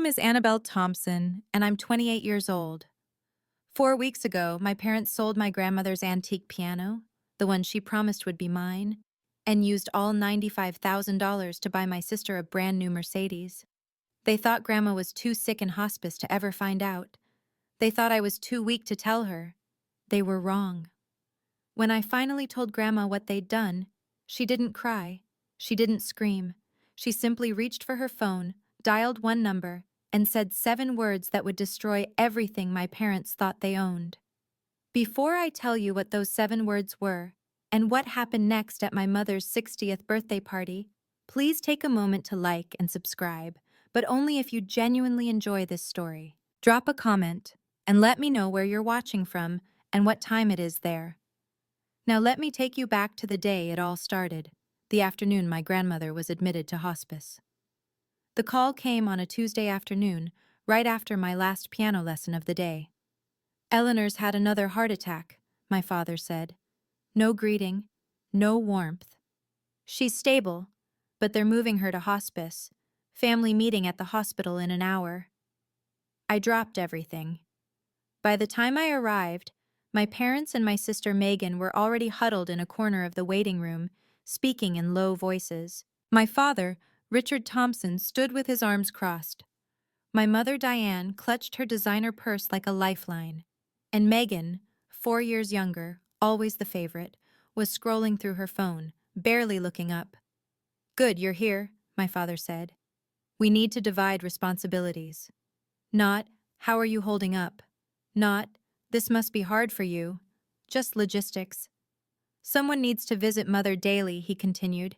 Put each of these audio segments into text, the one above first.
name is Annabelle Thompson, and I'm 28 years old. 4 weeks ago, my parents sold my grandmother's antique piano, the one she promised would be mine, and used all $95,000 to buy my sister a brand new Mercedes. They thought Grandma was too sick in hospice to ever find out. They thought I was too weak to tell her. They were wrong. When I finally told Grandma what they'd done, she didn't cry. She didn't scream. She simply reached for her phone, dialed one number, and said 7 words that would destroy everything my parents thought they owned. Before I tell you what those 7 words were, and what happened next at my mother's 60th birthday party, please take a moment to like and subscribe, but only if you genuinely enjoy this story. Drop a comment, and let me know where you're watching from and what time it is there. Now let me take you back to the day it all started, the afternoon my grandmother was admitted to hospice. The call came on a Tuesday afternoon, right after my last piano lesson of the day. Eleanor's had another heart attack, my father said. No greeting, no warmth. She's stable, but they're moving her to hospice. Family meeting at the hospital in an hour. I dropped everything. By the time I arrived, my parents and my sister Megan were already huddled in a corner of the waiting room, speaking in low voices. My father, Richard Thompson, stood with his arms crossed. My mother Diane clutched her designer purse like a lifeline. And Megan, 4 years younger, always the favorite, was scrolling through her phone, barely looking up. "Good, you're here," my father said. "We need to divide responsibilities. Not, how are you holding up? Not, this must be hard for you. Just logistics. Someone needs to visit Mother daily," he continued.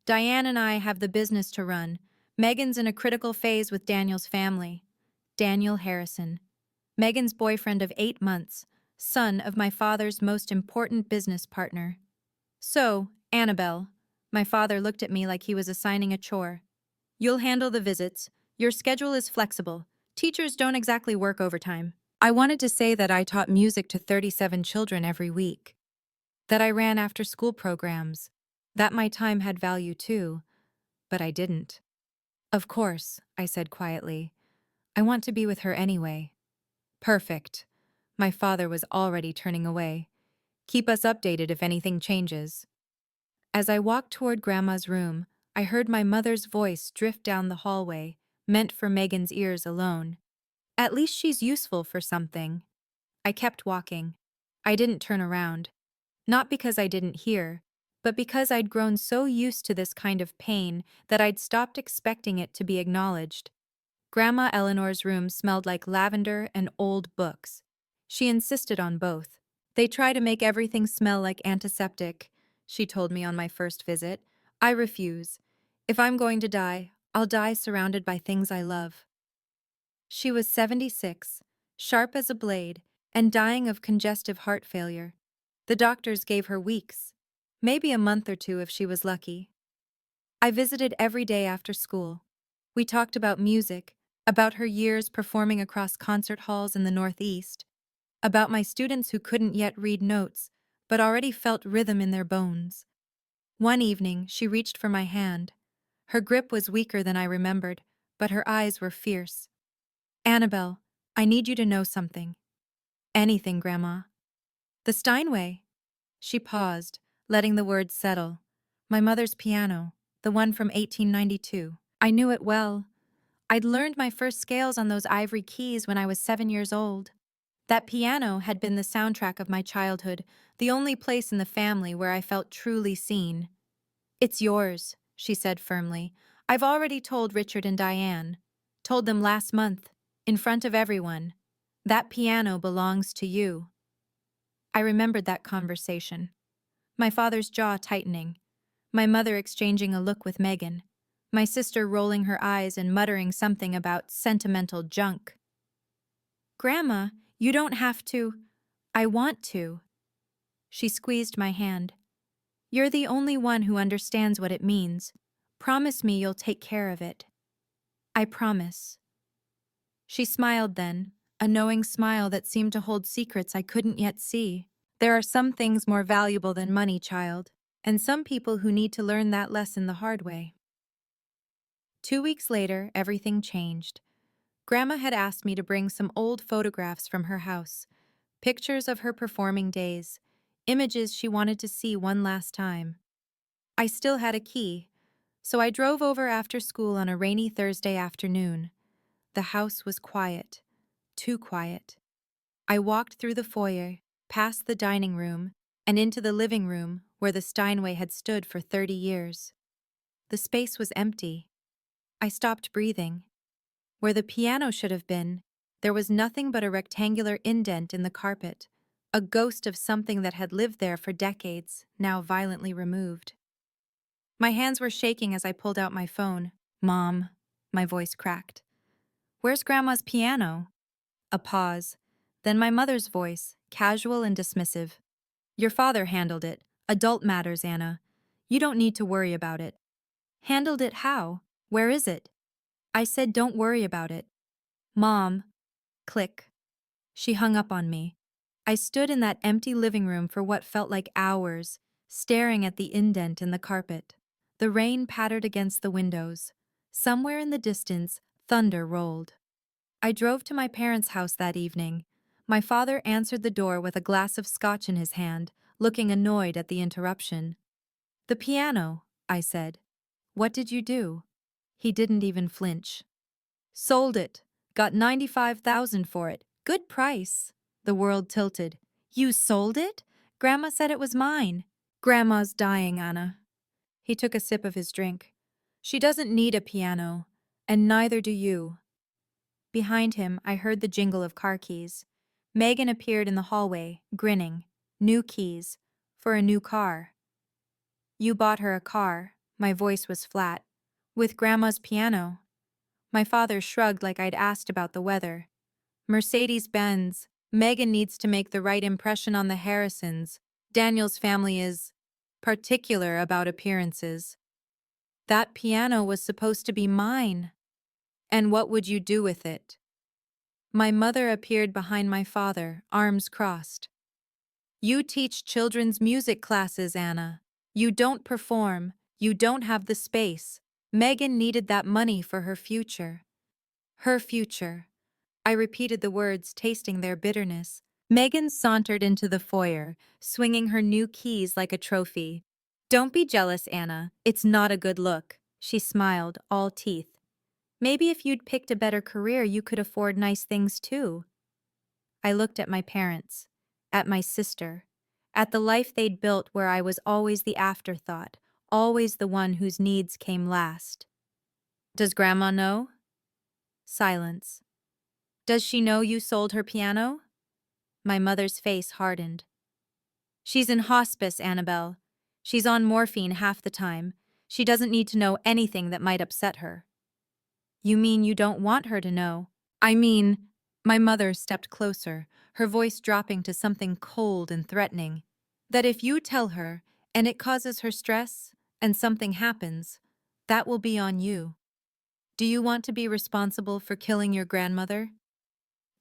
"Diane and I have the business to run. Megan's in a critical phase with Daniel's family. Daniel Harrison. Megan's boyfriend of 8 months, son of my father's most important business partner. So, Annabelle," my father looked at me like he was assigning a chore. "You'll handle the visits. Your schedule is flexible. Teachers don't exactly work overtime." I wanted to say that I taught music to 37 children every week, that I ran after-school programs, that my time had value too, but I didn't. "Of course," I said quietly. "I want to be with her anyway." "Perfect." My father was already turning away. "Keep us updated if anything changes." As I walked toward Grandma's room, I heard my mother's voice drift down the hallway, meant for Megan's ears alone. "At least she's useful for something." I kept walking. I didn't turn around. Not because I didn't hear, but because I'd grown so used to this kind of pain that I'd stopped expecting it to be acknowledged. Grandma Eleanor's room smelled like lavender and old books. She insisted on both. "They try to make everything smell like antiseptic," she told me on my first visit. "I refuse. If I'm going to die, I'll die surrounded by things I love." She was 76, sharp as a blade, and dying of congestive heart failure. The doctors gave her weeks, maybe a month or two if she was lucky. I visited every day after school. We talked about music, about her years performing across concert halls in the Northeast, about my students who couldn't yet read notes, but already felt rhythm in their bones. One evening, she reached for my hand. Her grip was weaker than I remembered, but her eyes were fierce. "Annabelle, I need you to know something." "Anything, Grandma." "The Steinway." She paused, letting the words settle. "My mother's piano, the one from 1892. I knew it well. I'd learned my first scales on those ivory keys when I was 7 years old. That piano had been the soundtrack of my childhood, the only place in the family where I felt truly seen. "It's yours," she said firmly. "I've already told Richard and Diane. Told them last month, in front of everyone. That piano belongs to you." I remembered that conversation. My father's jaw tightening. My mother exchanging a look with Megan. My sister rolling her eyes and muttering something about sentimental junk. "Grandma, you don't have to." "I want to." She squeezed my hand. "You're the only one who understands what it means. Promise me you'll take care of it." "I promise." She smiled then, a knowing smile that seemed to hold secrets I couldn't yet see. "There are some things more valuable than money, child, and some people who need to learn that lesson the hard way." 2 weeks later, everything changed. Grandma had asked me to bring some old photographs from her house, pictures of her performing days, images she wanted to see one last time. I still had a key, so I drove over after school on a rainy Thursday afternoon. The house was quiet, too quiet. I walked through the foyer, past the dining room, and into the living room where the Steinway had stood for 30 years. The space was empty. I stopped breathing. Where the piano should have been, there was nothing but a rectangular indent in the carpet, a ghost of something that had lived there for decades, now violently removed. My hands were shaking as I pulled out my phone. "Mom," my voice cracked. "Where's Grandma's piano?" A pause. Then my mother's voice, casual and dismissive. "Your father handled it. Adult matters, Anna. You don't need to worry about it." "Handled it how? Where is it?" I said, "Don't worry about it." "Mom." Click. She hung up on me. I stood in that empty living room for what felt like hours, staring at the indent in the carpet. The rain pattered against the windows. Somewhere in the distance, thunder rolled. I drove to my parents' house that evening. My father answered the door with a glass of scotch in his hand, looking annoyed at the interruption. "The piano," I said. "What did you do?" He didn't even flinch. "Sold it. Got 95,000 for it. Good price." The world tilted. "You sold it? Grandma said it was mine." "Grandma's dying, Anna." He took a sip of his drink. "She doesn't need a piano, and neither do you." Behind him, I heard the jingle of car keys. Megan appeared in the hallway, grinning. New keys. For a new car. "You bought her a car." My voice was flat. "With Grandma's piano." My father shrugged like I'd asked about the weather. "Mercedes-Benz. Megan needs to make the right impression on the Harrisons. Daniel's family is particular about appearances." "That piano was supposed to be mine." "And what would you do with it?" My mother appeared behind my father, arms crossed. "You teach children's music classes, Anna. You don't perform. You don't have the space. Megan needed that money for her future." Her future. I repeated the words, tasting their bitterness. Megan sauntered into the foyer, swinging her new keys like a trophy. "Don't be jealous, Anna. It's not a good look." She smiled, all teeth. "Maybe if you'd picked a better career, you could afford nice things too." I looked at my parents, at my sister, at the life they'd built where I was always the afterthought, always the one whose needs came last. "Does Grandma know?" Silence. "Does she know you sold her piano?" My mother's face hardened. "She's in hospice, Annabelle. She's on morphine half the time. She doesn't need to know anything that might upset her." "You mean you don't want her to know?" "I mean—" My mother stepped closer, her voice dropping to something cold and threatening. "That if you tell her, and it causes her stress, and something happens, that will be on you. Do you want to be responsible for killing your grandmother?"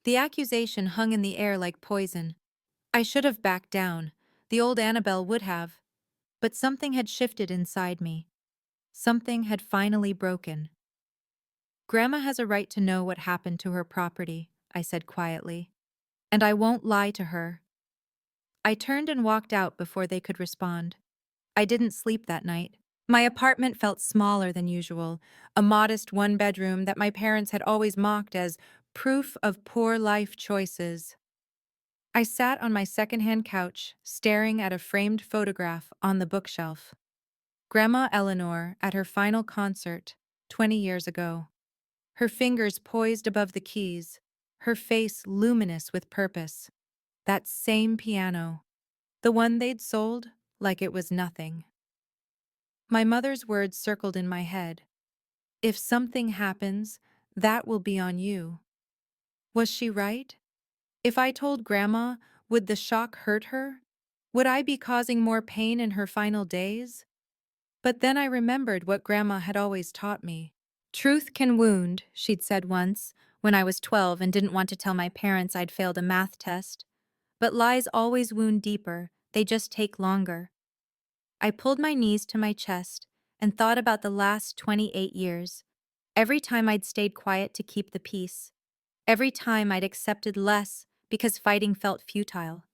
The accusation hung in the air like poison. I should have backed down. The old Annabelle would have. But something had shifted inside me. Something had finally broken. "Grandma has a right to know what happened to her property," I said quietly. "And I won't lie to her." I turned and walked out before they could respond. I didn't sleep that night. My apartment felt smaller than usual, a modest one-bedroom that my parents had always mocked as proof of poor life choices. I sat on my secondhand couch, staring at a framed photograph on the bookshelf. Grandma Eleanor at her final concert, 20 years ago. Her fingers poised above the keys, her face luminous with purpose. That same piano, the one they'd sold like it was nothing. My mother's words circled in my head. "If something happens, that will be on you." Was she right? If I told Grandma, would the shock hurt her? Would I be causing more pain in her final days? But then I remembered what Grandma had always taught me. "Truth can wound," she'd said once, when I was 12 and didn't want to tell my parents I'd failed a math test. "But lies always wound deeper, they just take longer." I pulled my knees to my chest and thought about the last 28 years. Every time I'd stayed quiet to keep the peace. Every time I'd accepted less because fighting felt futile.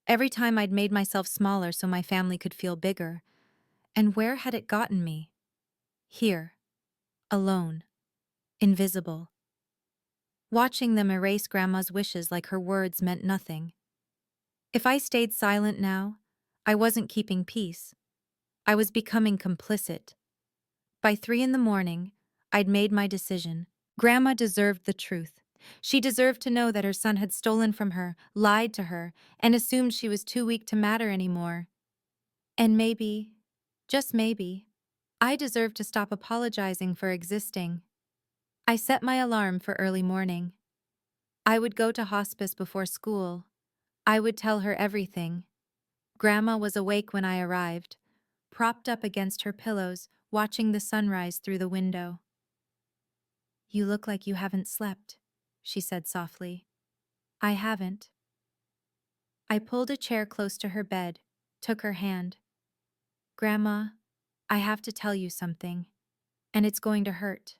Every time I'd made myself smaller so my family could feel bigger. And where had it gotten me? Here. Alone. Invisible. Watching them erase Grandma's wishes like her words meant nothing. If I stayed silent now, I wasn't keeping peace. I was becoming complicit. By 3 in the morning, I'd made my decision. Grandma deserved the truth. She deserved to know that her son had stolen from her, lied to her, and assumed she was too weak to matter anymore. And maybe, just maybe, I deserved to stop apologizing for existing. I set my alarm for early morning. I would go to hospice before school. I would tell her everything. Grandma was awake when I arrived, propped up against her pillows, watching the sunrise through the window. "You look like you haven't slept," she said softly. "I haven't." I pulled a chair close to her bed, took her hand. "Grandma, I have to tell you something, and it's going to hurt."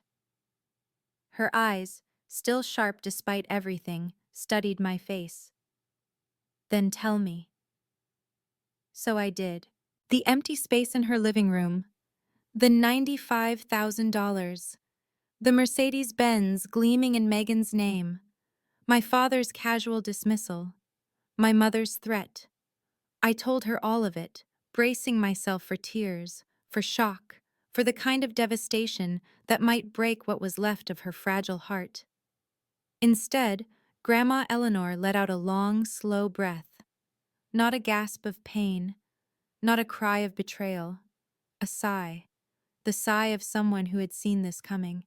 Her eyes, still sharp despite everything, studied my face. "Then tell me." So I did. The empty space in her living room, the $95,000, the Mercedes-Benz gleaming in Megan's name, my father's casual dismissal, my mother's threat. I told her all of it, bracing myself for tears, for shock, for the kind of devastation that might break what was left of her fragile heart. Instead, Grandma Eleanor let out a long, slow breath. Not a gasp of pain, not a cry of betrayal, a sigh, the sigh of someone who had seen this coming.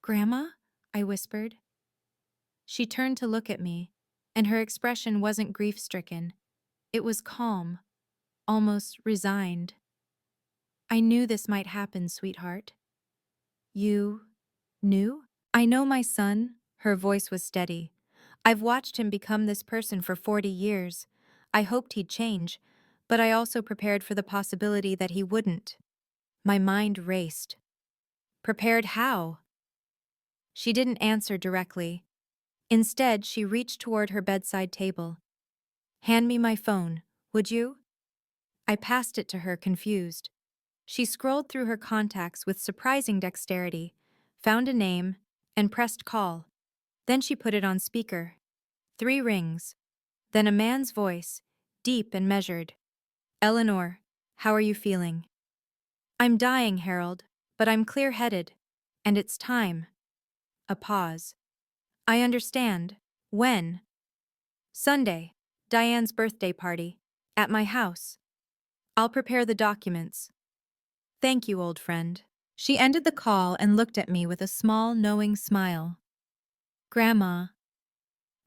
"Grandma?" I whispered. She turned to look at me, and her expression wasn't grief-stricken. It was calm, almost resigned. "I knew this might happen, sweetheart." "You knew?" "I know my son." Her voice was steady. "I've watched him become this person for 40 years. I hoped he'd change, but I also prepared for the possibility that he wouldn't." My mind raced. Prepared how? She didn't answer directly. Instead, she reached toward her bedside table. "Hand me my phone, would you?" I passed it to her, confused. She scrolled through her contacts with surprising dexterity, found a name, and pressed call. Then she put it on speaker. 3 rings. Then a man's voice, deep and measured. "Eleanor, how are you feeling?" "I'm dying, Harold, but I'm clear-headed. And it's time." A pause. "I understand. When?" "Sunday. Diane's birthday party. At my house. I'll prepare the documents." "Thank you, old friend." She ended the call and looked at me with a small, knowing smile. "Grandma."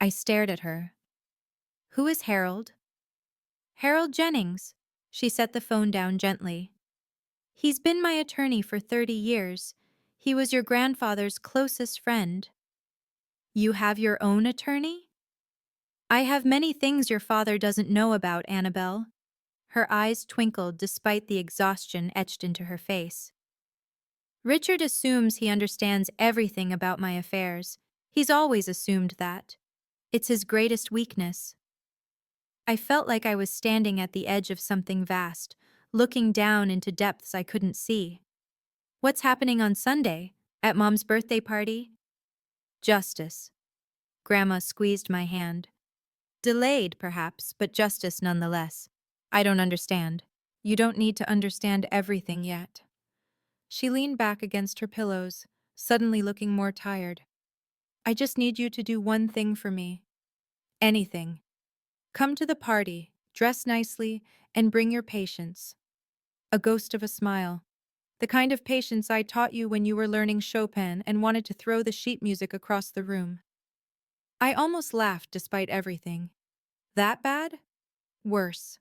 I stared at her. "Who is Harold?" "Harold Jennings." She set the phone down gently. "He's been my attorney for 30 years. He was your grandfather's closest friend." "You have your own attorney?" "I have many things your father doesn't know about, Annabelle." Her eyes twinkled despite the exhaustion etched into her face. "Richard assumes he understands everything about my affairs. He's always assumed that. It's his greatest weakness." I felt like I was standing at the edge of something vast, looking down into depths I couldn't see. "What's happening on Sunday? At Mom's birthday party?" "Justice." Grandma squeezed my hand. "Delayed, perhaps, but justice nonetheless. I don't understand." "You don't need to understand everything yet." She leaned back against her pillows, suddenly looking more tired. "I just need you to do one thing for me. Anything. Come to the party, dress nicely, and bring your patience." A ghost of a smile. "The kind of patience I taught you when you were learning Chopin and wanted to throw the sheet music across the room." I almost laughed despite everything. "That bad?" "Worse."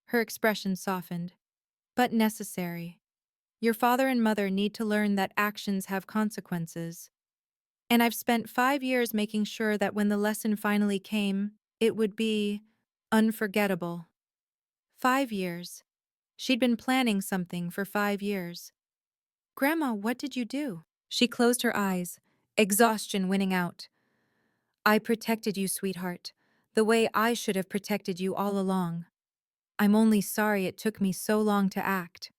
Her expression softened. "But necessary. Your father and mother need to learn that actions have consequences. And I've spent 5 years making sure that when the lesson finally came, it would be unforgettable." 5 years. She'd been planning something for 5 years. "Grandma, what did you do?" She closed her eyes, exhaustion winning out. I protected you, sweetheart, the way I should have protected you all along. I'm only sorry it took me so long to act.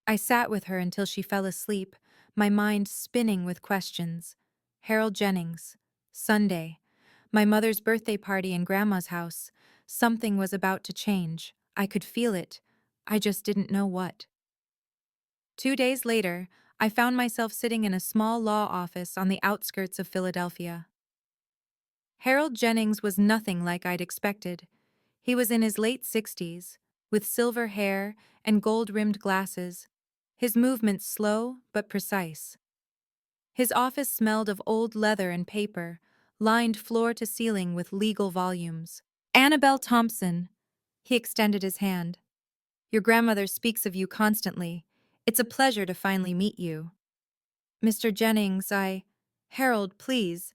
I sat with her until she fell asleep, my mind spinning with questions. Harold Jennings. Sunday. My mother's birthday party in Grandma's house. Something was about to change. I could feel it. I just didn't know what. 2 days later, I found myself sitting in a small law office on the outskirts of Philadelphia. Harold Jennings was nothing like I'd expected. He was in his late 60s, with silver hair and gold-rimmed glasses, his movements slow but precise. His office smelled of old leather and paper, lined floor to ceiling with legal volumes. Annabelle Thompson. He extended his hand. Your grandmother speaks of you constantly. It's a pleasure to finally meet you. Mr. Jennings, Harold, please.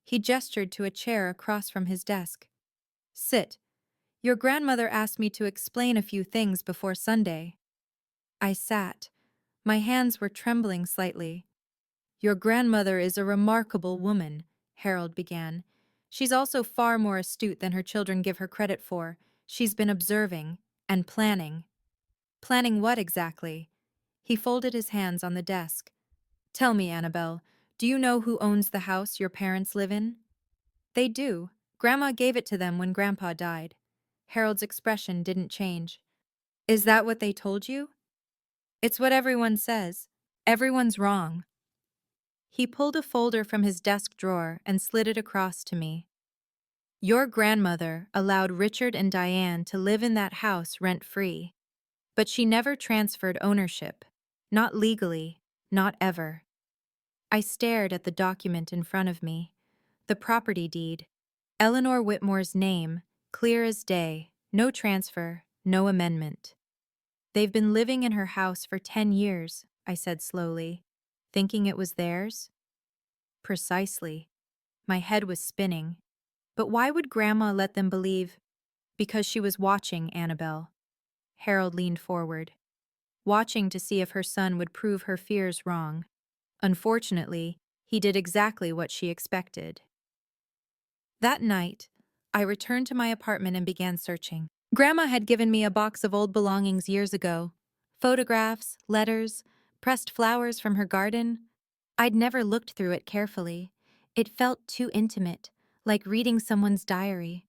He gestured to a chair across from his desk. Sit. Your grandmother asked me to explain a few things before Sunday. I sat. My hands were trembling slightly. Your grandmother is a remarkable woman, Harold began. She's also far more astute than her children give her credit for. She's been observing and planning. Planning what exactly? He folded his hands on the desk. Tell me, Annabelle, do you know who owns the house your parents live in? They do. Grandma gave it to them when Grandpa died. Harold's expression didn't change. Is that what they told you? It's what everyone says. Everyone's wrong. He pulled a folder from his desk drawer and slid it across to me. Your grandmother allowed Richard and Diane to live in that house rent-free, but she never transferred ownership. Not legally, not ever. I stared at the document in front of me. The property deed. Eleanor Whitmore's name, clear as day, no transfer, no amendment. They've been living in her house for 10 years, I said slowly, thinking it was theirs. Precisely. My head was spinning. But why would Grandma let them believe? Because she was watching Annabelle. Harold leaned forward, watching to see if her son would prove her fears wrong. Unfortunately, he did exactly what she expected. That night, I returned to my apartment and began searching. Grandma had given me a box of old belongings years ago. Photographs, letters, pressed flowers from her garden. I'd never looked through it carefully. It felt too intimate, like reading someone's diary.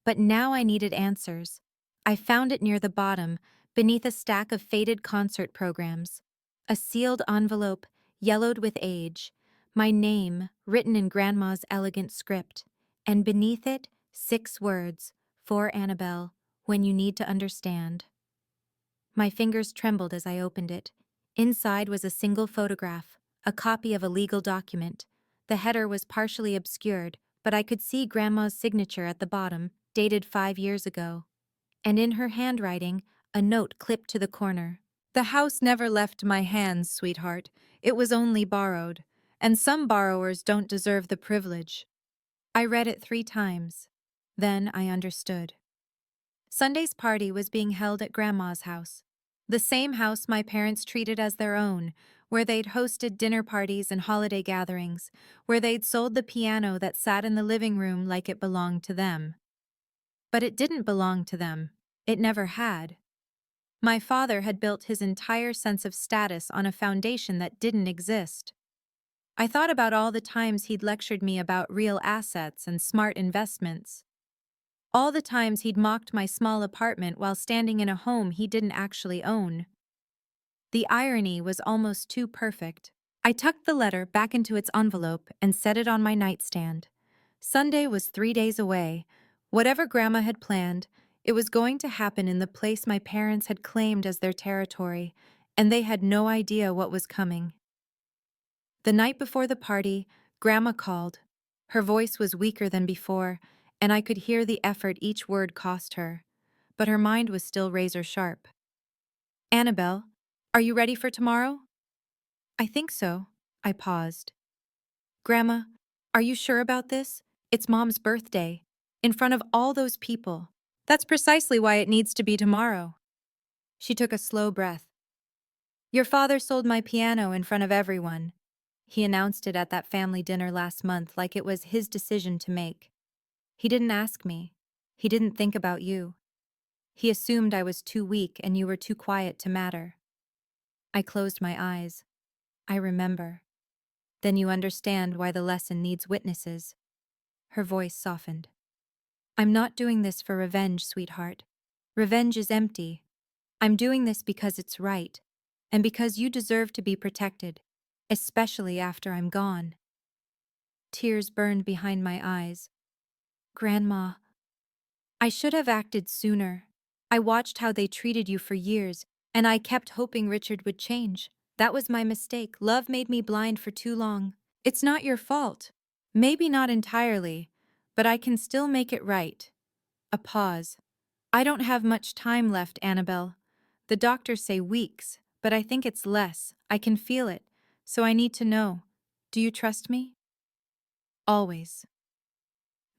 But now I needed answers. I found it near the bottom, beneath a stack of faded concert programs. A sealed envelope, yellowed with age. My name, written in Grandma's elegant script. And beneath it, 6 words, for Annabelle, when you need to understand. My fingers trembled as I opened it. Inside was a single photograph, a copy of a legal document. The header was partially obscured, but I could see Grandma's signature at the bottom, dated 5 years ago. And in her handwriting, a note clipped to the corner. The house never left my hands, sweetheart. It was only borrowed, and some borrowers don't deserve the privilege. I read it 3 times. Then I understood. Sunday's party was being held at Grandma's house. The same house my parents treated as their own, where they'd hosted dinner parties and holiday gatherings, where they'd sold the piano that sat in the living room like it belonged to them. But it didn't belong to them. It never had. My father had built his entire sense of status on a foundation that didn't exist. I thought about all the times he'd lectured me about real assets and smart investments. All the times he'd mocked my small apartment while standing in a home he didn't actually own. The irony was almost too perfect. I tucked the letter back into its envelope and set it on my nightstand. Sunday was 3 days away. Whatever Grandma had planned, it was going to happen in the place my parents had claimed as their territory, and they had no idea what was coming. The night before the party, Grandma called. Her voice was weaker than before, and I could hear the effort each word cost her. But her mind was still razor sharp. Annabelle, are you ready for tomorrow? I think so. I paused. Grandma, are you sure about this? It's Mom's birthday. In front of all those people. That's precisely why it needs to be tomorrow. She took a slow breath. Your father sold my piano in front of everyone. He announced it at that family dinner last month like it was his decision to make. He didn't ask me. He didn't think about you. He assumed I was too weak and you were too quiet to matter. I closed my eyes. I remember. Then you understand why the lesson needs witnesses. Her voice softened. I'm not doing this for revenge, sweetheart. Revenge is empty. I'm doing this because it's right, and because you deserve to be protected, especially after I'm gone. Tears burned behind my eyes. Grandma, I should have acted sooner. I watched how they treated you for years, and I kept hoping Richard would change. That was my mistake. Love made me blind for too long. It's not your fault. Maybe not entirely, but I can still make it right. A pause. I don't have much time left, Annabelle. The doctors say weeks, but I think it's less. I can feel it, so I need to know. Do you trust me? Always.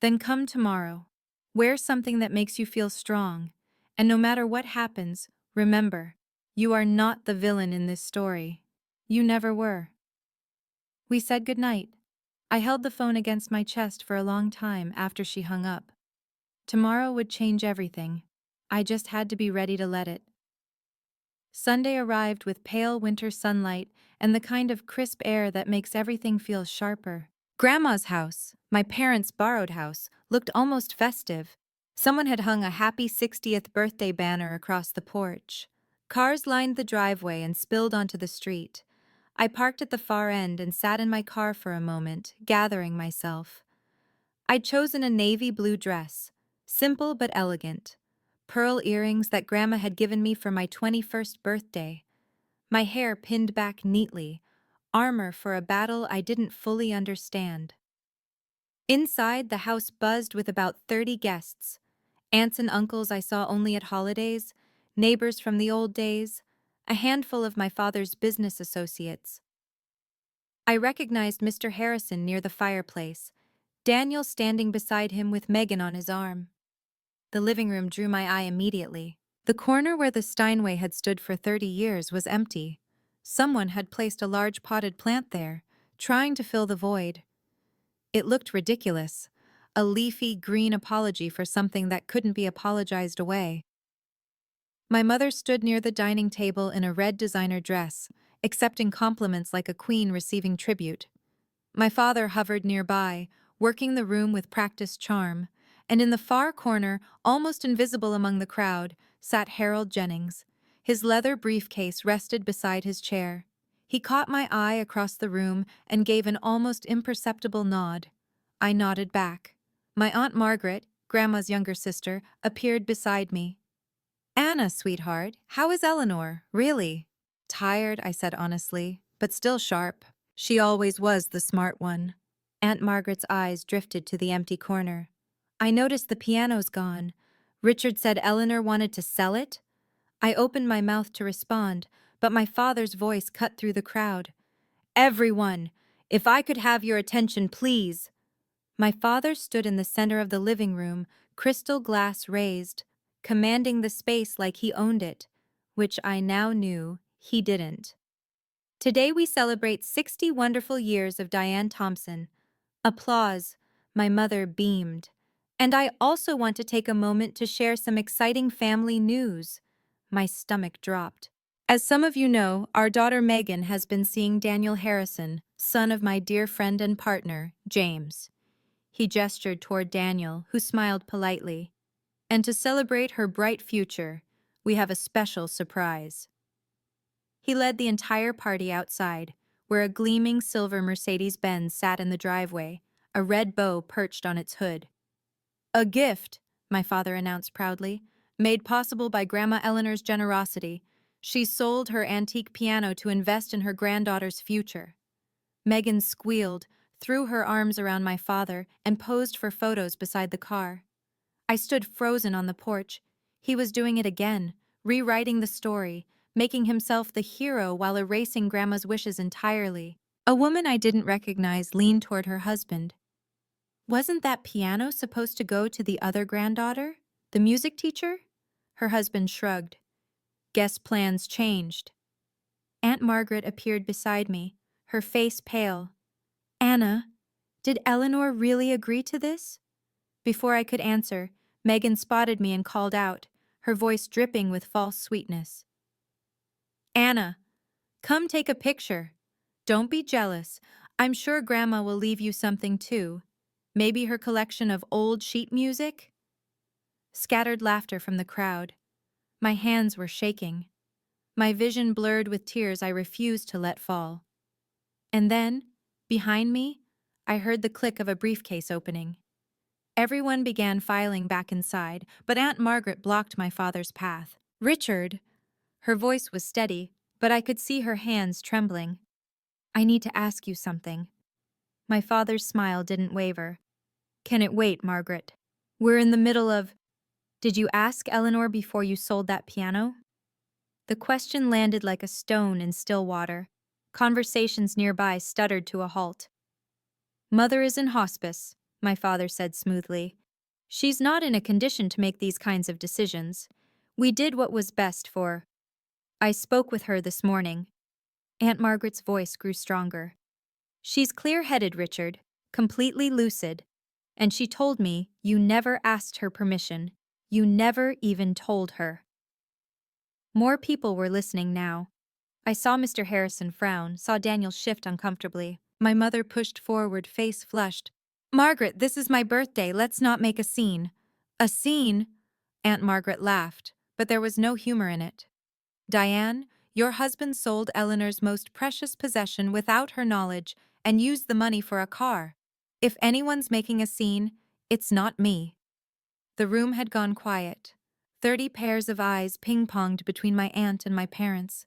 Then come tomorrow. Wear something that makes you feel strong, and no matter what happens, remember, you are not the villain in this story. You never were. We said goodnight. I held the phone against my chest for a long time after she hung up. Tomorrow would change everything. I just had to be ready to let it. Sunday arrived with pale winter sunlight and the kind of crisp air that makes everything feel sharper. Grandma's house, my parents' borrowed house, looked almost festive. Someone had hung a happy 60th birthday banner across the porch. Cars lined the driveway and spilled onto the street. I parked at the far end and sat in my car for a moment, gathering myself. I'd chosen a navy blue dress, simple but elegant. Pearl earrings that Grandma had given me for my 21st birthday. My hair pinned back neatly, armor for a battle I didn't fully understand. Inside, the house buzzed with about 30 guests. Aunts and uncles I saw only at holidays, neighbors from the old days, a handful of my father's business associates. I recognized Mr. Harrison near the fireplace, Daniel standing beside him with Megan on his arm. The living room drew my eye immediately. The corner where the Steinway had stood for 30 years was empty. Someone had placed a large potted plant there, trying to fill the void. It looked ridiculous, a leafy green apology for something that couldn't be apologized away. My mother stood near the dining table in a red designer dress, accepting compliments like a queen receiving tribute. My father hovered nearby, working the room with practiced charm, and in the far corner, almost invisible among the crowd, sat Harold Jennings. His leather briefcase rested beside his chair. He caught my eye across the room and gave an almost imperceptible nod. I nodded back. My Aunt Margaret, Grandma's younger sister, appeared beside me. "Anna, sweetheart, how is Eleanor, really?" "Tired," I said honestly, "but still sharp." She always was the smart one. Aunt Margaret's eyes drifted to the empty corner. "I noticed the piano's gone. Richard said Eleanor wanted to sell it?" I opened my mouth to respond, but my father's voice cut through the crowd. "Everyone, if I could have your attention, please." My father stood in the center of the living room, crystal glass raised, commanding the space like he owned it, which I now knew he didn't. "Today we celebrate 60 wonderful years of Diane Thompson." Applause. My mother beamed. "And I also want to take a moment to share some exciting family news." My stomach dropped. "As some of you know, our daughter Megan has been seeing Daniel Harrison, son of my dear friend and partner, James." He gestured toward Daniel, who smiled politely. "And to celebrate her bright future, we have a special surprise." He led the entire party outside, where a gleaming silver Mercedes-Benz sat in the driveway, a red bow perched on its hood. "A gift," my father announced proudly, "made possible by Grandma Eleanor's generosity. She sold her antique piano to invest in her granddaughter's future." Megan squealed, threw her arms around my father, and posed for photos beside the car. I stood frozen on the porch. He was doing it again, rewriting the story, making himself the hero while erasing Grandma's wishes entirely. A woman I didn't recognize leaned toward her husband. "Wasn't that piano supposed to go to the other granddaughter, the music teacher?" Her husband shrugged. "Guess plans changed." Aunt Margaret appeared beside me, her face pale. Anna, did Eleanor really agree to this? Before I could answer, Megan spotted me and called out, her voice dripping with false sweetness. Anna, come take a picture. Don't be jealous. I'm sure Grandma will leave you something too. Maybe her collection of old sheet music? Scattered laughter from the crowd. My hands were shaking. My vision blurred with tears I refused to let fall. And then, behind me, I heard the click of a briefcase opening. Everyone began filing back inside, but Aunt Margaret blocked my father's path. Richard! Her voice was steady, but I could see her hands trembling. I need to ask you something. My father's smile didn't waver. Can it wait, Margaret? We're in the middle of... Did you ask Eleanor before you sold that piano? The question landed like a stone in still water. Conversations nearby stuttered to a halt. Mother is in hospice, my father said smoothly. She's not in a condition to make these kinds of decisions. We did what was best for... I spoke with her this morning. Aunt Margaret's voice grew stronger. She's clear-headed, Richard, completely lucid. And she told me you never asked her permission. You never even told her. More people were listening now. I saw Mr. Harrison frown, saw Daniel shift uncomfortably. My mother pushed forward, face flushed. Margaret, this is my birthday. Let's not make a scene. A scene? Aunt Margaret laughed, but there was no humor in it. Diane, your husband sold Eleanor's most precious possession without her knowledge and used the money for a car. If anyone's making a scene, it's not me. The room had gone quiet. 30 pairs of eyes ping-ponged between my aunt and my parents.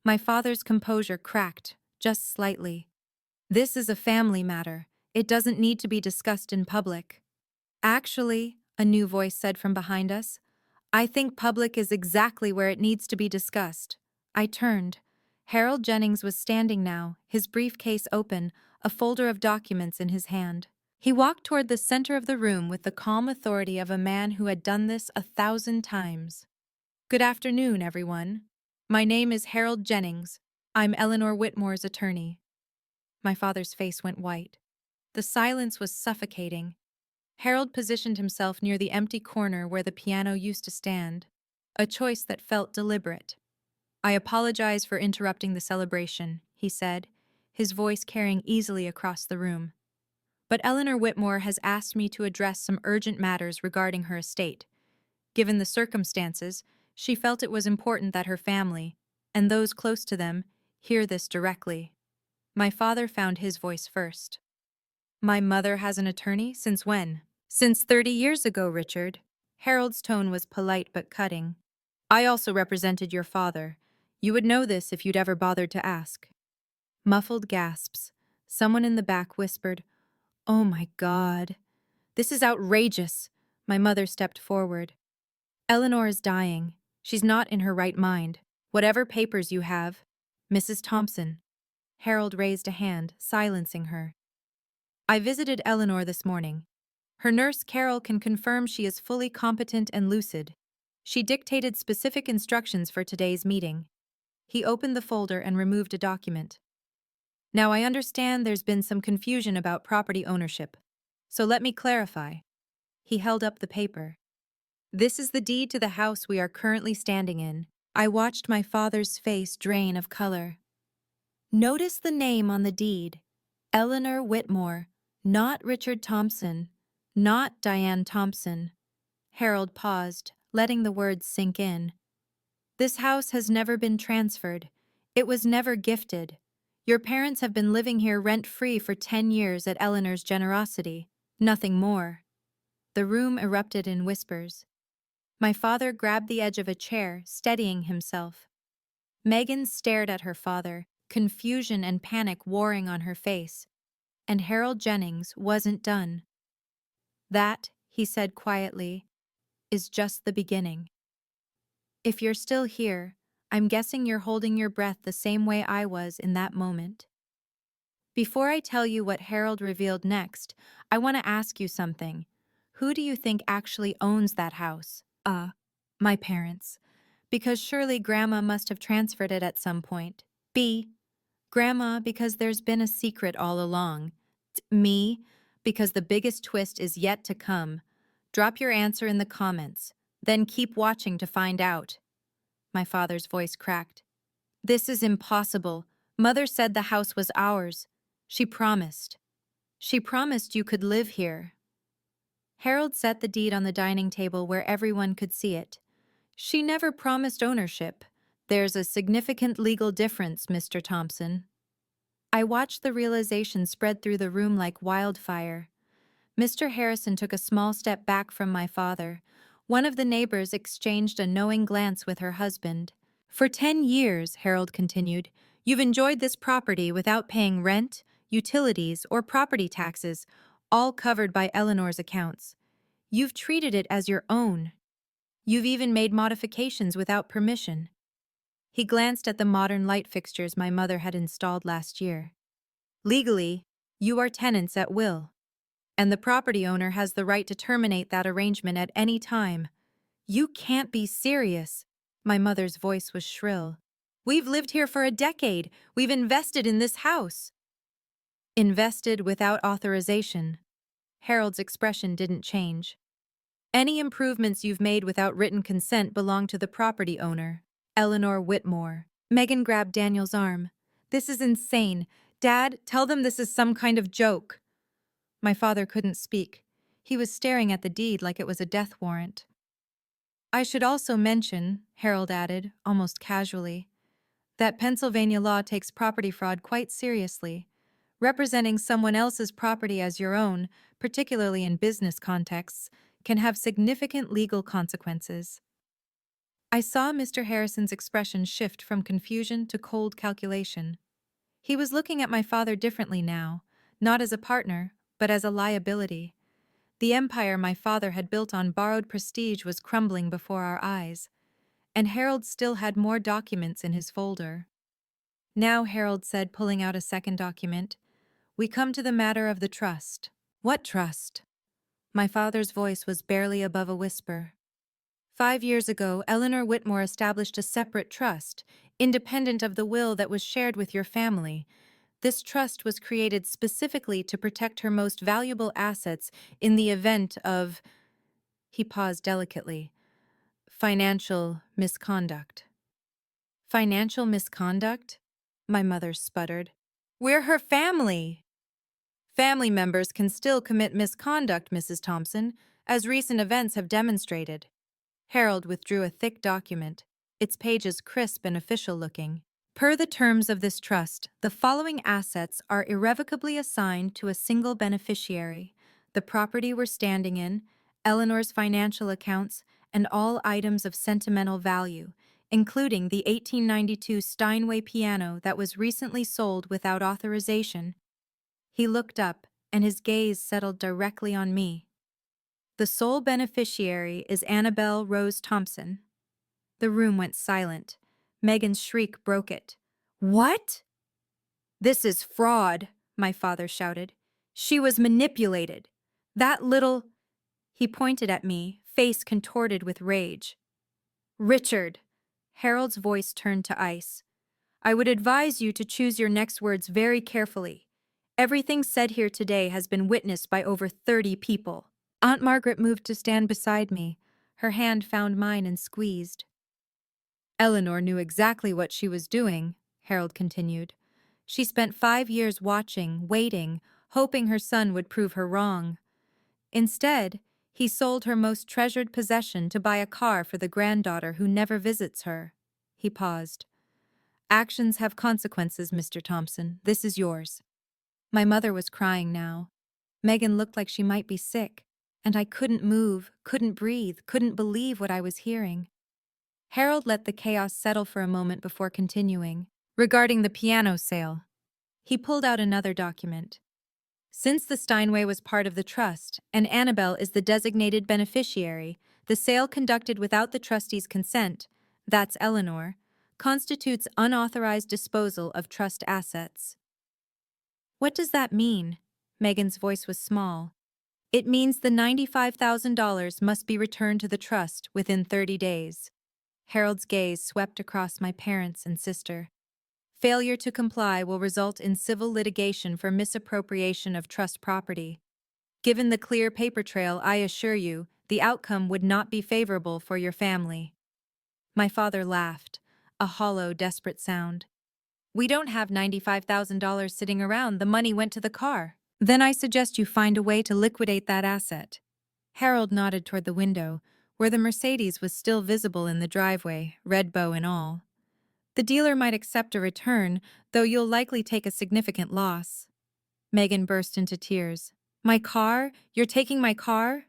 My father's composure cracked, just slightly. This is a family matter. It doesn't need to be discussed in public. Actually, a new voice said from behind us, I think public is exactly where it needs to be discussed. I turned. Harold Jennings was standing now, his briefcase open, a folder of documents in his hand. He walked toward the center of the room with the calm authority of a man who had done this 1,000 times. Good afternoon, everyone. My name is Harold Jennings. I'm Eleanor Whitmore's attorney. My father's face went white. The silence was suffocating. Harold positioned himself near the empty corner where the piano used to stand, a choice that felt deliberate. I apologize for interrupting the celebration, he said, his voice carrying easily across the room. But Eleanor Whitmore has asked me to address some urgent matters regarding her estate. Given the circumstances, she felt it was important that her family, and those close to them, hear this directly. My father found his voice first. My mother has an attorney? Since when? Since 30 years ago, Richard. Harold's tone was polite but cutting. I also represented your father. You would know this if you'd ever bothered to ask. Muffled gasps. Someone in the back whispered, Oh my God. This is outrageous. My mother stepped forward. Eleanor is dying. She's not in her right mind. Whatever papers you have. Mrs. Thompson. Harold raised a hand, silencing her. I visited Eleanor this morning. Her nurse Carol can confirm she is fully competent and lucid. She dictated specific instructions for today's meeting. He opened the folder and removed a document. Now I understand there's been some confusion about property ownership. So let me clarify. He held up the paper. This is the deed to the house we are currently standing in. I watched my father's face drain of color. Notice the name on the deed. Eleanor Whitmore, not Richard Thompson, not Diane Thompson. Harold paused, letting the words sink in. This house has never been transferred. It was never gifted. Your parents have been living here rent-free for 10 years at Eleanor's generosity. Nothing more. The room erupted in whispers. My father grabbed the edge of a chair, steadying himself. Megan stared at her father, confusion and panic warring on her face. And Harold Jennings wasn't done. That, he said quietly, is just the beginning. If you're still here, I'm guessing you're holding your breath the same way I was in that moment. Before I tell you what Harold revealed next, I want to ask you something. Who do you think actually owns that house? My parents. Because surely Grandma must have transferred it at some point. B. Grandma, because there's been a secret all along. Me, because the biggest twist is yet to come. Drop your answer in the comments, then keep watching to find out. My father's voice cracked. This is impossible. Mother said the house was ours. She promised. She promised you could live here. Harold set the deed on the dining table where everyone could see it. She never promised ownership. There's a significant legal difference, Mr. Thompson. I watched the realization spread through the room like wildfire. Mr. Harrison took a small step back from my father. One of the neighbors exchanged a knowing glance with her husband. For 10 years, Harold continued, you've enjoyed this property without paying rent, utilities, or property taxes, all covered by Eleanor's accounts. You've treated it as your own. You've even made modifications without permission. He glanced at the modern light fixtures my mother had installed last year. Legally, you are tenants at will, and the property owner has the right to terminate that arrangement at any time. You can't be serious. My mother's voice was shrill. We've lived here for a decade. We've invested in this house. Invested without authorization. Harold's expression didn't change. Any improvements you've made without written consent belong to the property owner, Eleanor Whitmore. Megan grabbed Daniel's arm. This is insane. Dad, tell them this is some kind of joke. My father couldn't speak. He was staring at the deed like it was a death warrant. I should also mention, Harold added, almost casually, that Pennsylvania law takes property fraud quite seriously. Representing someone else's property as your own, particularly in business contexts, can have significant legal consequences. I saw Mr. Harrison's expression shift from confusion to cold calculation. He was looking at my father differently now, not as a partner, but as a liability. The empire my father had built on borrowed prestige was crumbling before our eyes, and Harold still had more documents in his folder. Now, Harold said, pulling out a second document, we come to the matter of the trust. What trust? My father's voice was barely above a whisper. 5 years ago, Eleanor Whitmore established a separate trust, independent of the will that was shared with your family. This trust was created specifically to protect her most valuable assets in the event of, he paused delicately, financial misconduct. Financial misconduct? My mother sputtered. We're her family. Family members can still commit misconduct, Mrs. Thompson, as recent events have demonstrated. Harold withdrew a thick document, its pages crisp and official-looking. Per the terms of this trust, the following assets are irrevocably assigned to a single beneficiary: the property we're standing in, Eleanor's financial accounts, and all items of sentimental value, including the 1892 Steinway piano that was recently sold without authorization. He looked up, and his gaze settled directly on me. The sole beneficiary is Annabelle Rose Thompson. The room went silent. Megan's shriek broke it. What? This is fraud, my father shouted. She was manipulated. That little... He pointed at me, face contorted with rage. Richard. Harold's voice turned to ice. I would advise you to choose your next words very carefully. Everything said here today has been witnessed by over 30 people. Aunt Margaret moved to stand beside me. Her hand found mine and squeezed. Eleanor knew exactly what she was doing, Harold continued. She spent 5 years watching, waiting, hoping her son would prove her wrong. Instead, he sold her most treasured possession to buy a car for the granddaughter who never visits her. He paused. Actions have consequences, Mr. Thompson. This is yours. My mother was crying now. Megan looked like she might be sick, and I couldn't move, couldn't breathe, couldn't believe what I was hearing. Harold let the chaos settle for a moment before continuing. Regarding the piano sale, he pulled out another document. Since the Steinway was part of the trust, and Annabelle is the designated beneficiary, the sale conducted without the trustee's consent, that's Eleanor, constitutes unauthorized disposal of trust assets. What does that mean? Megan's voice was small. It means the $95,000 must be returned to the trust within 30 days. Harold's gaze swept across my parents and sister. Failure to comply will result in civil litigation for misappropriation of trust property. Given the clear paper trail, I assure you, the outcome would not be favorable for your family. My father laughed, a hollow, desperate sound. We don't have $95,000 sitting around. The money went to the car. Then I suggest you find a way to liquidate that asset. Harold nodded toward the window, where the Mercedes was still visible in the driveway, red bow and all. The dealer might accept a return, though you'll likely take a significant loss. Megan burst into tears. My car? You're taking my car?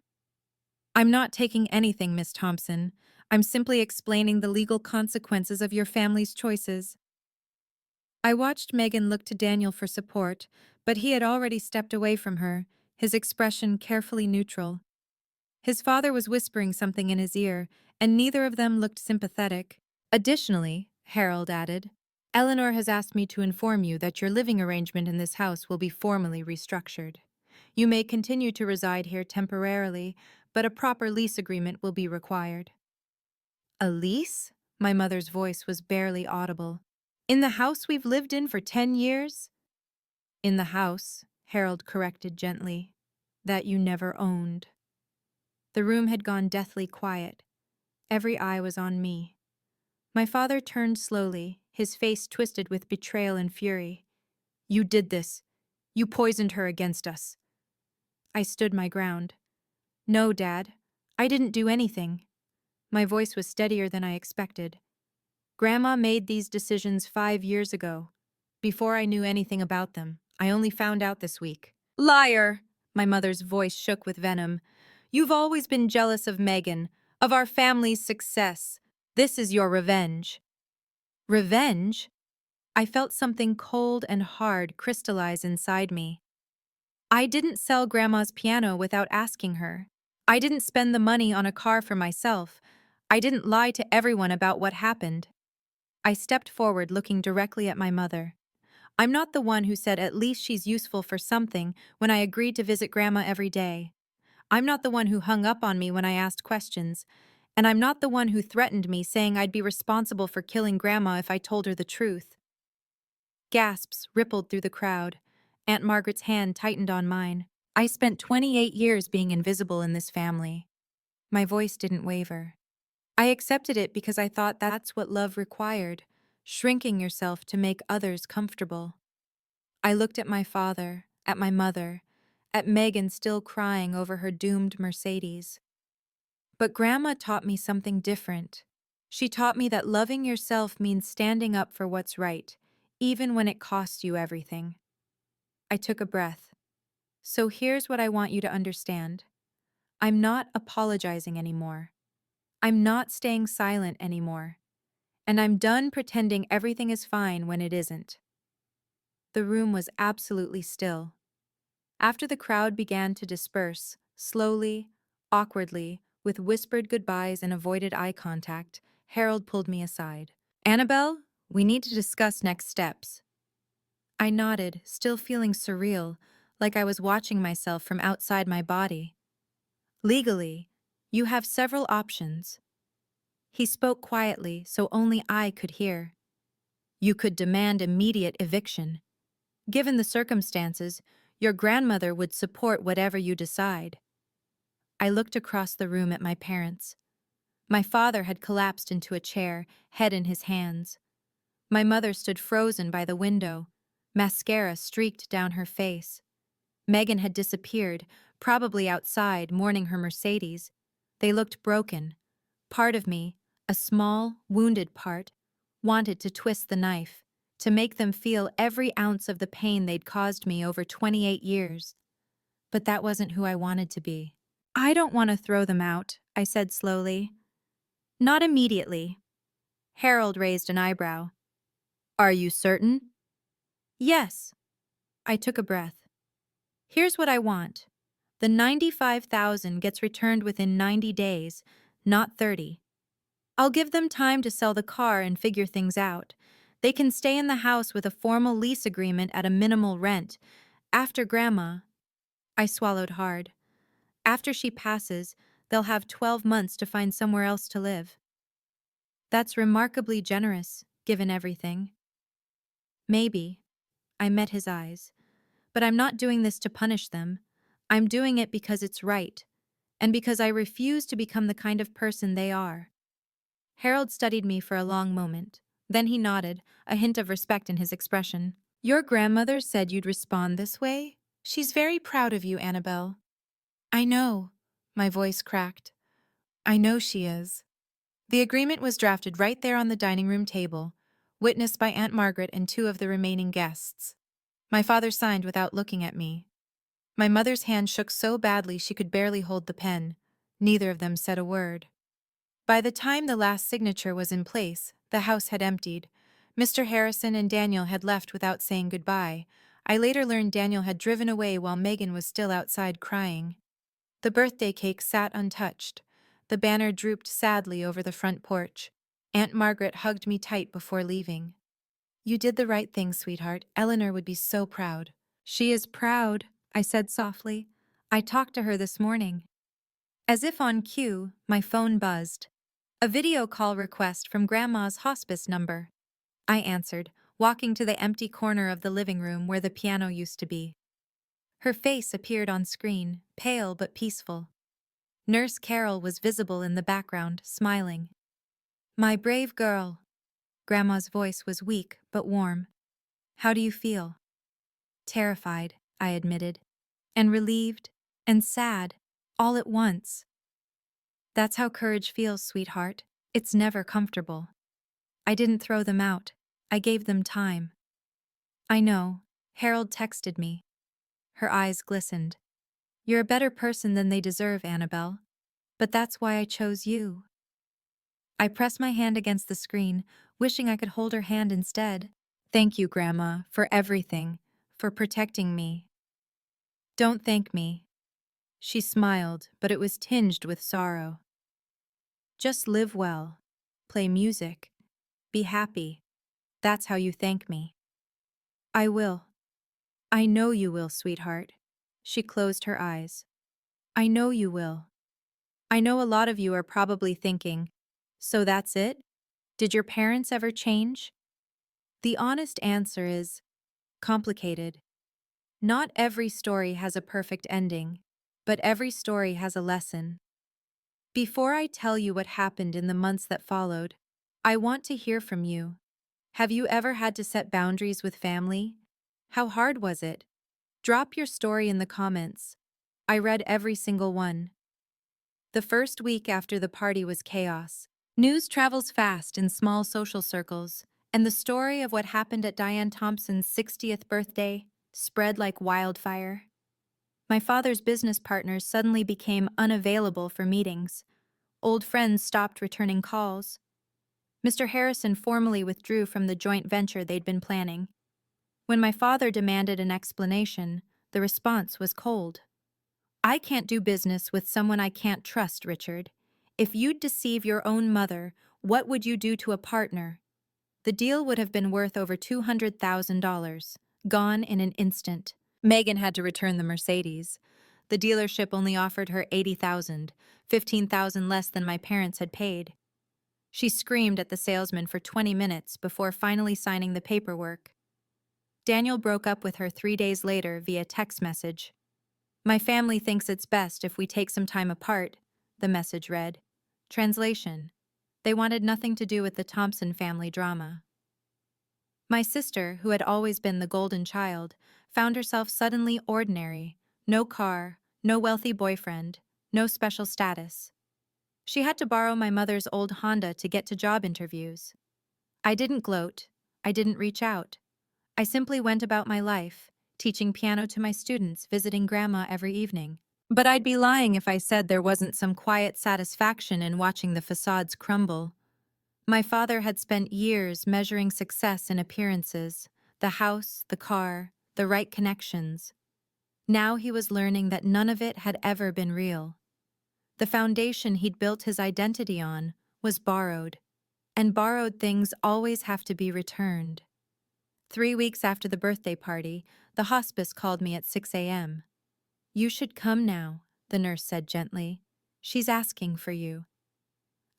I'm not taking anything, Miss Thompson. I'm simply explaining the legal consequences of your family's choices. I watched Megan look to Daniel for support, but he had already stepped away from her, his expression carefully neutral. His father was whispering something in his ear, and neither of them looked sympathetic. Additionally, Harold added, Eleanor has asked me to inform you that your living arrangement in this house will be formally restructured. You may continue to reside here temporarily, but a proper lease agreement will be required. A lease? My mother's voice was barely audible. In the house we've lived in for 10 years? In the house, Harold corrected gently, that you never owned. The room had gone deathly quiet. Every eye was on me. My father turned slowly, his face twisted with betrayal and fury. You did this. You poisoned her against us. I stood my ground. No, Dad. I didn't do anything. My voice was steadier than I expected. Grandma made these decisions 5 years ago. Before I knew anything about them, I only found out this week. Liar! My mother's voice shook with venom. You've always been jealous of Megan, of our family's success. This is your revenge. Revenge? I felt something cold and hard crystallize inside me. I didn't sell Grandma's piano without asking her. I didn't spend the money on a car for myself. I didn't lie to everyone about what happened. I stepped forward, looking directly at my mother. I'm not the one who said at least she's useful for something when I agreed to visit Grandma every day. I'm not the one who hung up on me when I asked questions. And I'm not the one who threatened me, saying I'd be responsible for killing Grandma if I told her the truth. Gasps rippled through the crowd. Aunt Margaret's hand tightened on mine. I spent 28 years being invisible in this family. My voice didn't waver. I accepted it because I thought that's what love required, shrinking yourself to make others comfortable. I looked at my father, at my mother, at Megan still crying over her doomed Mercedes. But Grandma taught me something different. She taught me that loving yourself means standing up for what's right, even when it costs you everything. I took a breath. So here's what I want you to understand. I'm not apologizing anymore. I'm not staying silent anymore. And I'm done pretending everything is fine when it isn't. The room was absolutely still. After the crowd began to disperse, slowly, awkwardly, with whispered goodbyes and avoided eye contact, Harold pulled me aside. Annabelle, we need to discuss next steps. I nodded, still feeling surreal, like I was watching myself from outside my body. Legally, you have several options. He spoke quietly, so only I could hear. You could demand immediate eviction. Given the circumstances, your grandmother would support whatever you decide. I looked across the room at my parents. My father had collapsed into a chair, head in his hands. My mother stood frozen by the window, mascara streaked down her face. Megan had disappeared, probably outside, mourning her Mercedes. They looked broken. Part of me, a small, wounded part, wanted to twist the knife, to make them feel every ounce of the pain they'd caused me over 28 years. But that wasn't who I wanted to be. I don't want to throw them out, I said slowly. Not immediately. Harold raised an eyebrow. Are you certain? Yes. I took a breath. Here's what I want. The $95,000 gets returned within 90 days, not 30. I'll give them time to sell the car and figure things out. They can stay in the house with a formal lease agreement at a minimal rent. After Grandma, I swallowed hard. After she passes, they'll have 12 months to find somewhere else to live. That's remarkably generous, given everything. Maybe. I met his eyes. But I'm not doing this to punish them. I'm doing it because it's right, and because I refuse to become the kind of person they are. Harold studied me for a long moment. Then he nodded, a hint of respect in his expression. Your grandmother said you'd respond this way? She's very proud of you, Annabelle. I know. My voice cracked. I know she is. The agreement was drafted right there on the dining room table, witnessed by Aunt Margaret and two of the remaining guests. My father signed without looking at me. My mother's hand shook so badly she could barely hold the pen. Neither of them said a word. By the time the last signature was in place, the house had emptied. Mr. Harrison and Daniel had left without saying goodbye. I later learned Daniel had driven away while Megan was still outside crying. The birthday cake sat untouched. The banner drooped sadly over the front porch. Aunt Margaret hugged me tight before leaving. You did the right thing, sweetheart. Eleanor would be so proud. She is proud, I said softly. I talked to her this morning. As if on cue, my phone buzzed. A video call request from Grandma's hospice number. I answered, walking to the empty corner of the living room where the piano used to be. Her face appeared on screen, pale but peaceful. Nurse Carol was visible in the background, smiling. My brave girl. Grandma's voice was weak but warm. How do you feel? Terrified, I admitted. And relieved, and sad, all at once. That's how courage feels, sweetheart. It's never comfortable. I didn't throw them out. I gave them time. I know. Harold texted me. Her eyes glistened. You're a better person than they deserve, Annabelle. But that's why I chose you. I pressed my hand against the screen, wishing I could hold her hand instead. Thank you, Grandma, for everything, for protecting me. Don't thank me. She smiled, but it was tinged with sorrow. Just live well. Play music. Be happy. That's how you thank me. I will. I know you will, sweetheart. She closed her eyes. I know you will. I know a lot of you are probably thinking, so that's it? Did your parents ever change? The honest answer is complicated. Not every story has a perfect ending, but every story has a lesson. Before I tell you what happened in the months that followed, I want to hear from you. Have you ever had to set boundaries with family? How hard was it? Drop your story in the comments. I read every single one. The first week after the party was chaos. News travels fast in small social circles, and the story of what happened at Diane Thompson's 60th birthday spread like wildfire. My father's business partners suddenly became unavailable for meetings. Old friends stopped returning calls. Mr. Harrison formally withdrew from the joint venture they'd been planning. When my father demanded an explanation, the response was cold. I can't do business with someone I can't trust, Richard. If you'd deceive your own mother, what would you do to a partner? The deal would have been worth over $200,000, gone in an instant. Megan had to return the Mercedes. The dealership only offered her $80,000, $15,000 less than my parents had paid. She screamed at the salesman for 20 minutes before finally signing the paperwork. Daniel broke up with her 3 days later via text message. My family thinks it's best if we take some time apart, the message read. Translation: they wanted nothing to do with the Thompson family drama. My sister, who had always been the golden child, found herself suddenly ordinary. No car, no wealthy boyfriend, no special status. She had to borrow my mother's old Honda to get to job interviews. I didn't gloat. I didn't reach out. I simply went about my life, teaching piano to my students, visiting Grandma every evening. But I'd be lying if I said there wasn't some quiet satisfaction in watching the facades crumble. My father had spent years measuring success in appearances, the house, the car, the right connections. Now he was learning that none of it had ever been real. The foundation he'd built his identity on was borrowed, and borrowed things always have to be returned. 3 weeks after the birthday party, the hospice called me at 6 a.m. You should come now, the nurse said gently. She's asking for you.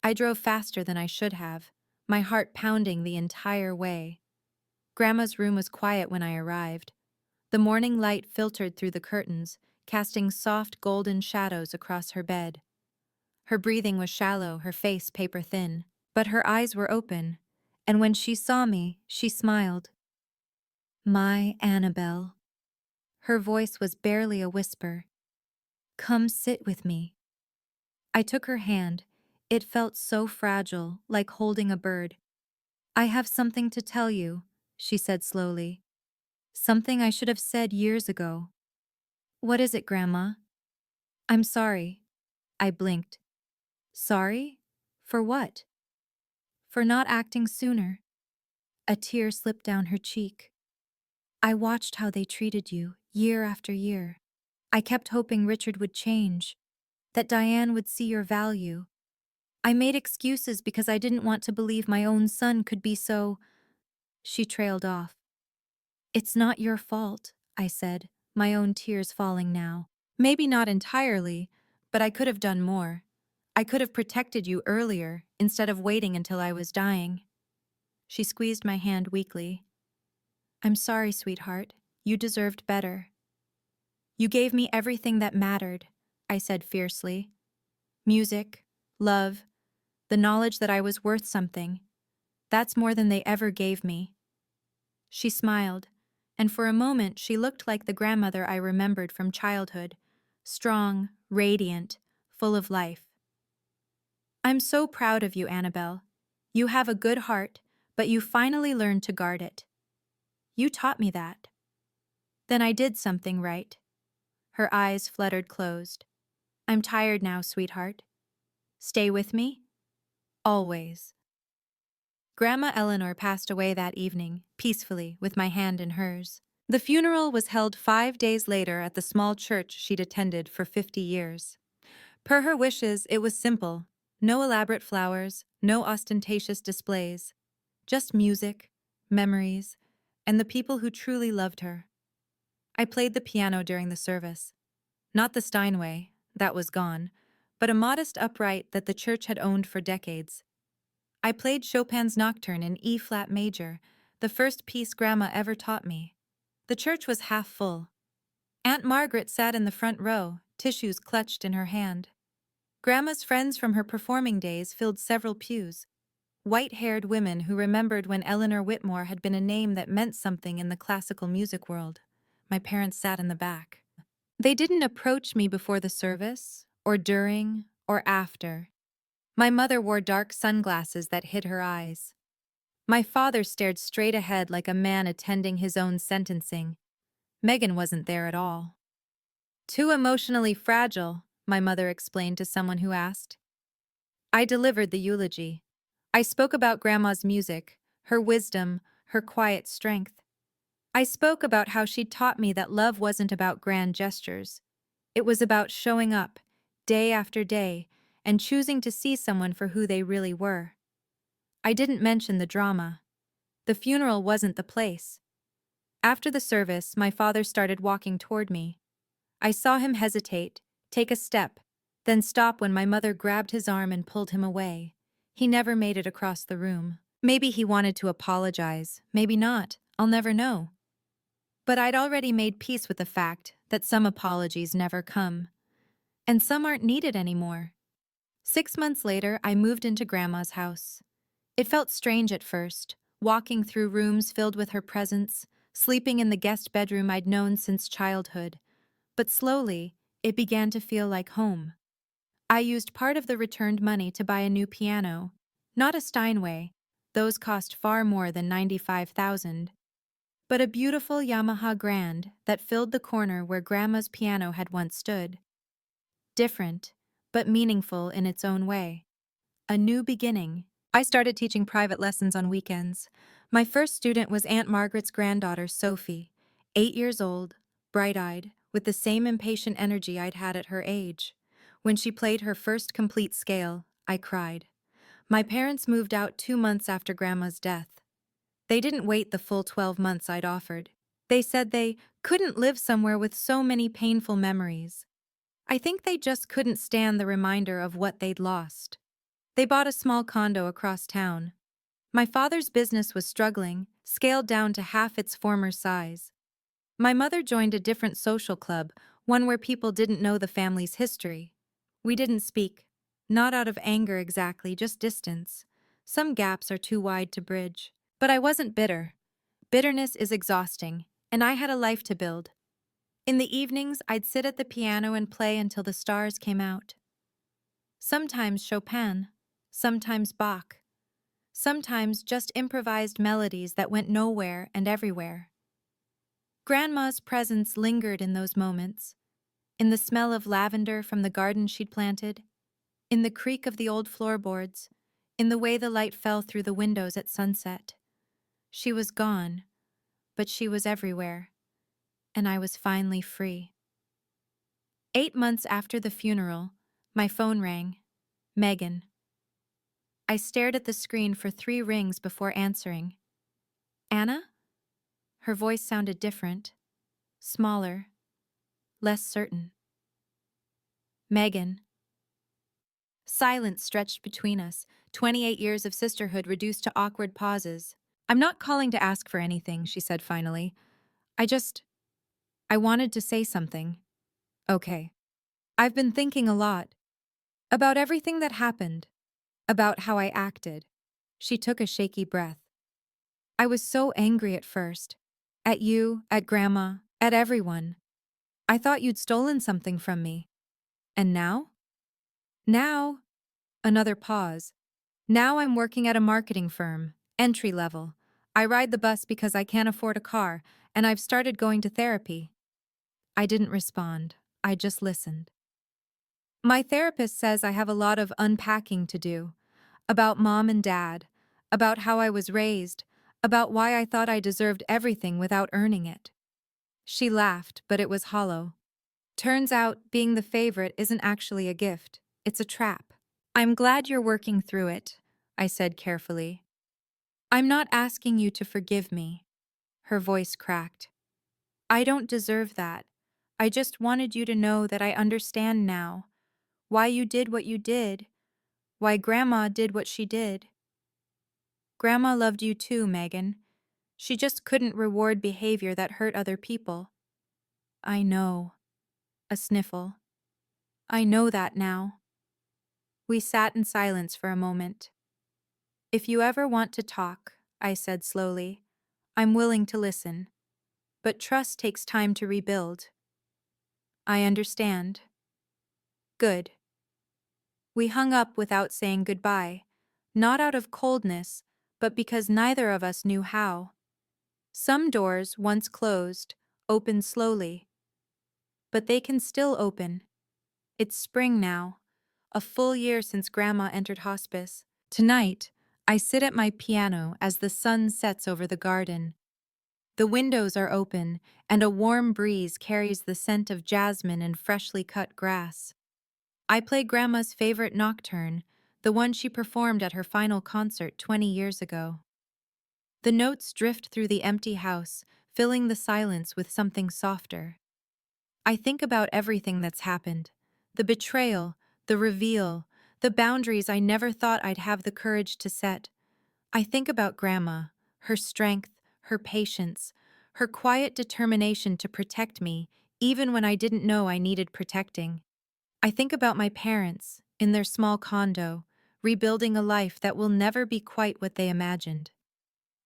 I drove faster than I should have, my heart pounding the entire way. Grandma's room was quiet when I arrived. The morning light filtered through the curtains, casting soft golden shadows across her bed. Her breathing was shallow, her face paper thin, but her eyes were open, and when she saw me, she smiled. My Annabelle. Her voice was barely a whisper. Come sit with me. I took her hand. It felt so fragile, like holding a bird. I have something to tell you, she said slowly. Something I should have said years ago. What is it, Grandma? I'm sorry. I blinked. Sorry? For what? For not acting sooner. A tear slipped down her cheek. I watched how they treated you, year after year. I kept hoping Richard would change, that Diane would see your value. I made excuses because I didn't want to believe my own son could be so. She trailed off. It's not your fault, I said, my own tears falling now. Maybe not entirely, but I could have done more. I could have protected you earlier, instead of waiting until I was dying. She squeezed my hand weakly. I'm sorry, sweetheart. You deserved better. You gave me everything that mattered, I said fiercely. Music, love, the knowledge that I was worth something. That's more than they ever gave me. She smiled, and for a moment she looked like the grandmother I remembered from childhood, strong, radiant, full of life. I'm so proud of you, Annabelle. You have a good heart, but you finally learned to guard it. You taught me that. Then I did something right. Her eyes fluttered closed. I'm tired now, sweetheart. Stay with me? Always. Grandma Eleanor passed away that evening, peacefully, with my hand in hers. The funeral was held 5 days later at the small church she'd attended for 50 years. Per her wishes, it was simple. No elaborate flowers, no ostentatious displays. Just music, memories, and the people who truly loved her. I played the piano during the service. Not the Steinway, that was gone, but a modest upright that the church had owned for decades. I played Chopin's Nocturne in E-flat major, the first piece Grandma ever taught me. The church was half full. Aunt Margaret sat in the front row, tissues clutched in her hand. Grandma's friends from her performing days filled several pews. White-haired women who remembered when Eleanor Whitmore had been a name that meant something in the classical music world. My parents sat in the back. They didn't approach me before the service, or during, or after. My mother wore dark sunglasses that hid her eyes. My father stared straight ahead like a man attending his own sentencing. Megan wasn't there at all. Too emotionally fragile, my mother explained to someone who asked. I delivered the eulogy. I spoke about Grandma's music, her wisdom, her quiet strength. I spoke about how she'd taught me that love wasn't about grand gestures. It was about showing up, day after day, and choosing to see someone for who they really were. I didn't mention the drama. The funeral wasn't the place. After the service, my father started walking toward me. I saw him hesitate, take a step, then stop when my mother grabbed his arm and pulled him away. He never made it across the room. Maybe he wanted to apologize, maybe not. I'll never know. But I'd already made peace with the fact that some apologies never come. And some aren't needed anymore. 6 months later, I moved into Grandma's house. It felt strange at first, walking through rooms filled with her presence, sleeping in the guest bedroom I'd known since childhood. But slowly, it began to feel like home. I used part of the returned money to buy a new piano. Not a Steinway. Those cost far more than $95,000. But a beautiful Yamaha Grand that filled the corner where Grandma's piano had once stood. Different, but meaningful in its own way. A new beginning. I started teaching private lessons on weekends. My first student was Aunt Margaret's granddaughter, Sophie, 8 years old, bright-eyed, with the same impatient energy I'd had at her age. When she played her first complete scale, I cried. My parents moved out 2 months after Grandma's death. They didn't wait the full 12 months I'd offered. They said they couldn't live somewhere with so many painful memories. I think they just couldn't stand the reminder of what they'd lost. They bought a small condo across town. My father's business was struggling, scaled down to half its former size. My mother joined a different social club, one where people didn't know the family's history. We didn't speak. Not out of anger exactly, just distance. Some gaps are too wide to bridge. But I wasn't bitter. Bitterness is exhausting, and I had a life to build. In the evenings, I'd sit at the piano and play until the stars came out. Sometimes Chopin, sometimes Bach, sometimes just improvised melodies that went nowhere and everywhere. Grandma's presence lingered in those moments, in the smell of lavender from the garden she'd planted, in the creak of the old floorboards, in the way the light fell through the windows at sunset. She was gone, but she was everywhere, and I was finally free. 8 months after the funeral, my phone rang. Megan. I stared at the screen for 3 rings before answering. Anna? Her voice sounded different, smaller, less certain. Megan. Silence stretched between us, 28 years of sisterhood reduced to awkward pauses. I'm not calling to ask for anything, she said finally. I wanted to say something. Okay. I've been thinking a lot. About everything that happened. About how I acted. She took a shaky breath. I was so angry at first. At you, at Grandma, at everyone. I thought you'd stolen something from me. And now? Now? Another pause. Now I'm working at a marketing firm, entry level. I ride the bus because I can't afford a car, and I've started going to therapy. I didn't respond. I just listened. My therapist says I have a lot of unpacking to do. About mom and dad. About how I was raised. About why I thought I deserved everything without earning it. She laughed, but it was hollow. Turns out, being the favorite isn't actually a gift. It's a trap. I'm glad you're working through it, I said carefully. I'm not asking you to forgive me. Her voice cracked. I don't deserve that. I just wanted you to know that I understand now. Why you did what you did. Why Grandma did what she did. Grandma loved you too, Megan. She just couldn't reward behavior that hurt other people. I know. A sniffle. I know that now. We sat in silence for a moment. If you ever want to talk, I said slowly, I'm willing to listen. But trust takes time to rebuild. I understand. Good. We hung up without saying goodbye, not out of coldness, but because neither of us knew how. Some doors, once closed, open slowly. But they can still open. It's spring now, a full year since Grandma entered hospice. Tonight, I sit at my piano as the sun sets over the garden. The windows are open, and a warm breeze carries the scent of jasmine and freshly cut grass. I play Grandma's favorite nocturne, the one she performed at her final concert 20 years ago. The notes drift through the empty house, filling the silence with something softer. I think about everything that's happened. The betrayal, the reveal, the boundaries I never thought I'd have the courage to set. I think about Grandma, her strength, her patience, her quiet determination to protect me, even when I didn't know I needed protecting. I think about my parents, in their small condo, rebuilding a life that will never be quite what they imagined.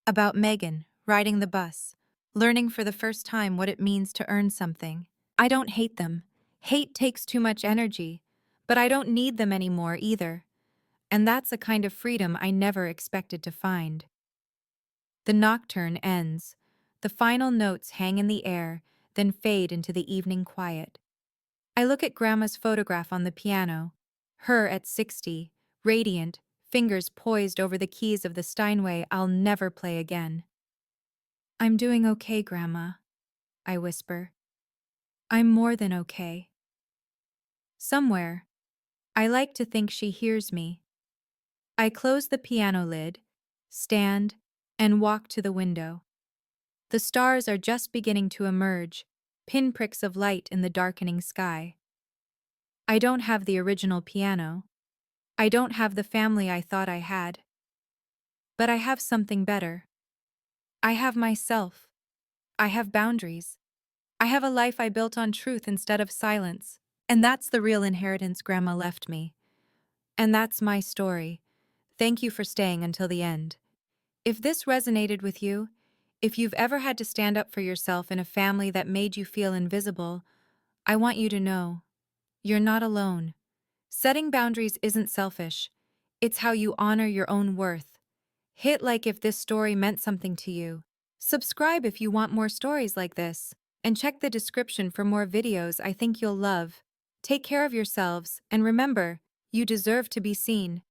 About Megan, riding the bus, learning for the first time what it means to earn something. I don't hate them. Hate takes too much energy, but I don't need them anymore either. And that's a kind of freedom I never expected to find. The nocturne ends. The final notes hang in the air, then fade into the evening quiet. I look at Grandma's photograph on the piano, her at 60, radiant, fingers poised over the keys of the Steinway I'll never play again. I'm doing okay, Grandma, I whisper. I'm more than okay. Somewhere, I like to think she hears me. I close the piano lid, stand, and walk to the window. The stars are just beginning to emerge, pinpricks of light in the darkening sky. I don't have the original piano. I don't have the family I thought I had. But I have something better. I have myself. I have boundaries. I have a life I built on truth instead of silence. And that's the real inheritance Grandma left me. And that's my story. Thank you for staying until the end. If this resonated with you, if you've ever had to stand up for yourself in a family that made you feel invisible, I want you to know you're not alone. Setting boundaries isn't selfish, it's how you honor your own worth. Hit like if this story meant something to you. Subscribe if you want more stories like this, and check the description for more videos I think you'll love. Take care of yourselves, and remember, you deserve to be seen.